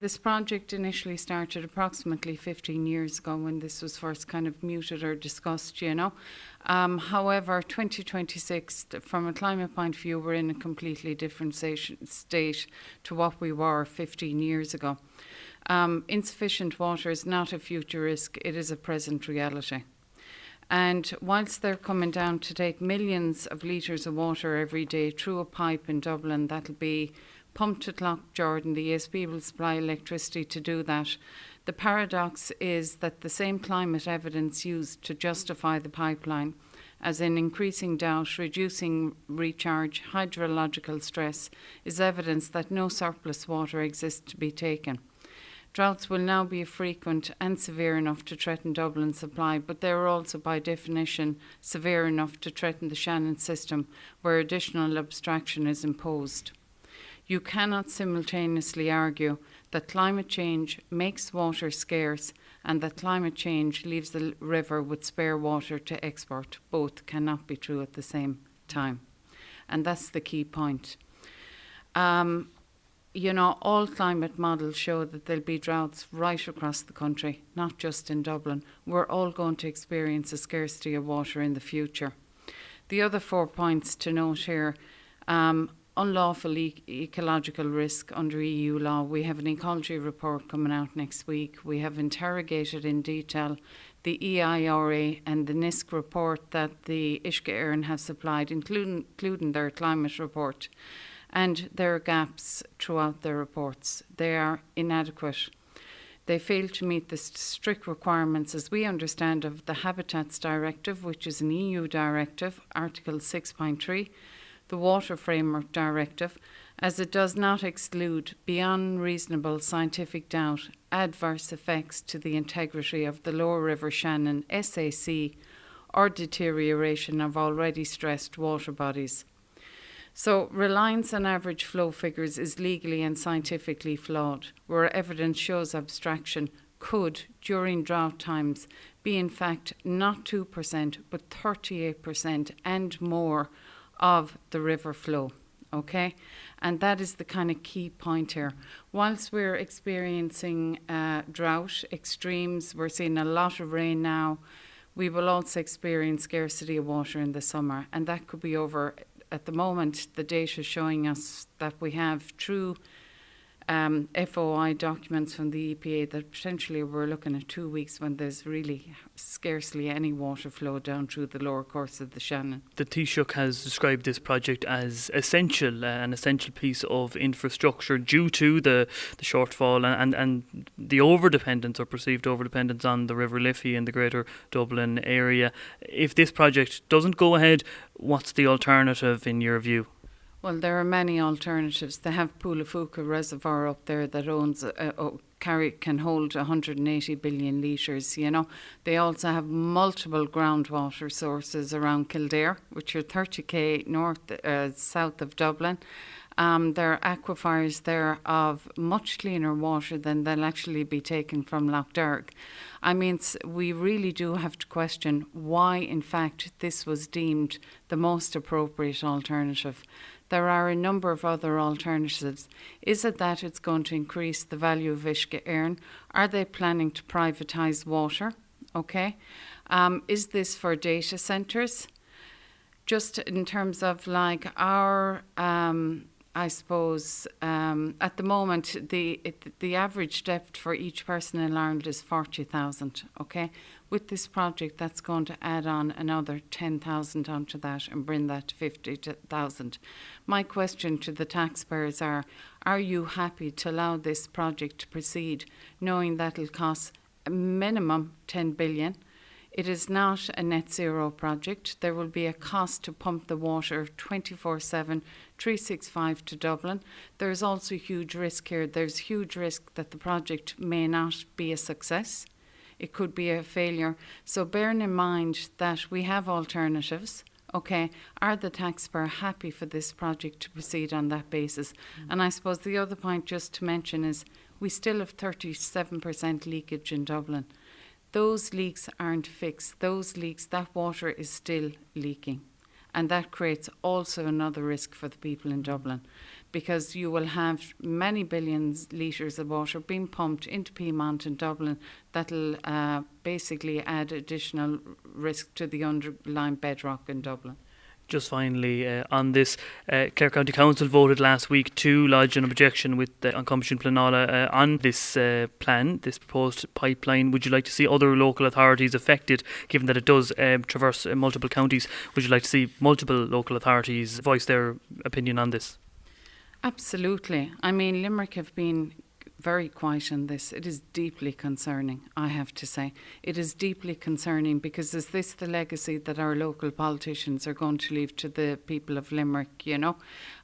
This project initially started approximately 15 years ago when this was first kind of mooted or discussed, you know. However, 2026, from a climate point of view, we're in a completely different state to what we were 15 years ago. Insufficient water is not a future risk, it is a present reality. And whilst they're coming down to take millions of litres of water every day through a pipe in Dublin, that'll be pumped at Lough Jordan, the ESB will supply electricity to do that. The paradox is that the same climate evidence used to justify the pipeline, as in increasing drought, reducing recharge, hydrological stress, is evidence that no surplus water exists to be taken. Droughts will now be frequent and severe enough to threaten Dublin's supply, but they are also by definition severe enough to threaten the Shannon system, where additional abstraction is imposed. You cannot simultaneously argue that climate change makes water scarce and that climate change leaves the river with spare water to export. Both cannot be true at the same time. And that's the key point. You know, all climate models show that there'll be droughts right across the country, not just in Dublin. We're all going to experience a scarcity of water in the future. The other 4 points to note here, unlawful ecological risk under EU law. We have an ecology report coming out next week. We have interrogated in detail the EIRA and the NISC report that the Uisce Éireann have supplied, including their climate report. And there are gaps throughout their reports. They are inadequate. They fail to meet the strict requirements, as we understand, of the Habitats Directive, which is an EU directive, Article 6.3, the Water Framework Directive, as it does not exclude, beyond reasonable scientific doubt, adverse effects to the integrity of the Lower River Shannon SAC or deterioration of already stressed water bodies. So reliance on average flow figures is legally and scientifically flawed, where evidence shows abstraction could, during drought times, be in fact not 2% but 38% and more of the river flow, okay? And that is the kind of key point here. Whilst we're experiencing drought, extremes, we're seeing a lot of rain now, we will also experience scarcity of water in the summer, and that could be over. At the moment, the data showing us that we have true FOI documents from the EPA that potentially we're looking at 2 weeks when there's really scarcely any water flow down through the lower course of the Shannon. The Taoiseach has described this project as essential, an essential piece of infrastructure due to the shortfall and the overdependence or perceived overdependence on the River Liffey in the greater Dublin area. If this project doesn't go ahead, what's the alternative in your view? Well, there are many alternatives. They have Poulafuca Reservoir up there that owns can hold 180 billion litres, you know. They also have multiple groundwater sources around Kildare, which are 30k south of Dublin. There are aquifers there of much cleaner water than they'll actually be taken from Lough Derg. I mean, we really do have to question why, in fact, this was deemed the most appropriate alternative. There are a number of other alternatives. Is it that it's going to increase the value of Uisce Éireann? Are they planning to privatise water? Okay. Is this for data centres? Just in terms of like our, I suppose, at the moment, the average depth for each person in Ireland is 40,000, okay? With this project, that's going to add on another 10,000 onto that and bring that to 50,000. My question to the taxpayers are you happy to allow this project to proceed, knowing that it'll cost a minimum 10 billion? It is not a net zero project. There will be a cost to pump the water 24/7, 365 to Dublin. There's also huge risk here. There's huge risk that the project may not be a success. It could be a failure. So bearing in mind that we have alternatives, okay, are the taxpayer happy for this project to proceed on that basis? And I suppose the other point just to mention is we still have 37% leakage in Dublin. Those leaks aren't fixed. Those leaks, that water is still leaking. And that creates also another risk for the people in Dublin. because you will have many billions litres of water being pumped into Piedmont and Dublin that'll basically add additional risk to the underlying bedrock in Dublin. Just finally on this, Clare County Council voted last week to lodge an objection with the An Coimisiún Pleanála on this plan, this proposed pipeline. Would you like to see other local authorities affected, given that it does traverse multiple counties? Would you like to see multiple local authorities voice their opinion on this? Absolutely. I mean, Limerick have been very quiet on this. It is deeply concerning, I have to say. It is deeply concerning because is this the legacy that our local politicians are going to leave to the people of Limerick, you know?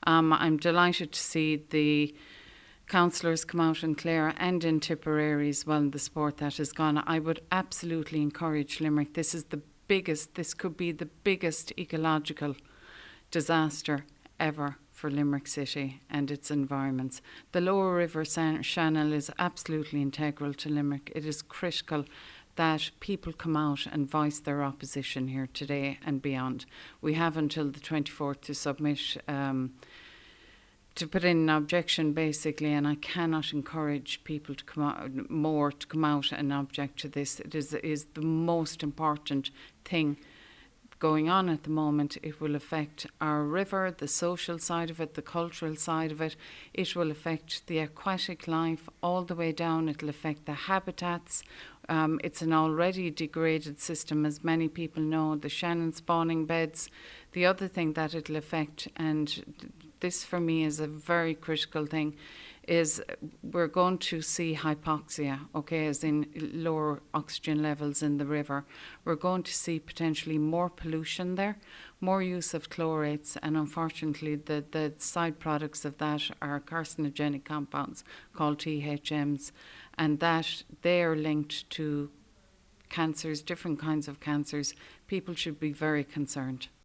I'm delighted to see the councillors come out in Clare and in Tipperary as well, in the support that has gone. I would absolutely encourage Limerick. This could be the biggest ecological disaster ever for Limerick City and its environments. The lower River Shannon is absolutely integral to Limerick. It is critical that people come out and voice their opposition here today and beyond. We have until the 24th to submit, to put in an objection basically, and I cannot encourage people to come out and object to this. It is the most important thing going on at the moment. It will affect our river, the social side of it, the cultural side of it. It will affect the aquatic life all the way down. It will affect the habitats. It's an already degraded system, as many people know, the Shannon spawning beds. The other thing that it'll affect, and this for me is a very critical thing, is we're going to see hypoxia, okay, as in lower oxygen levels in the river. We're going to see potentially more pollution there, more use of chlorates, and unfortunately the side products of that are carcinogenic compounds called THMs, and that they are linked to cancers, different kinds of cancers. People should be very concerned.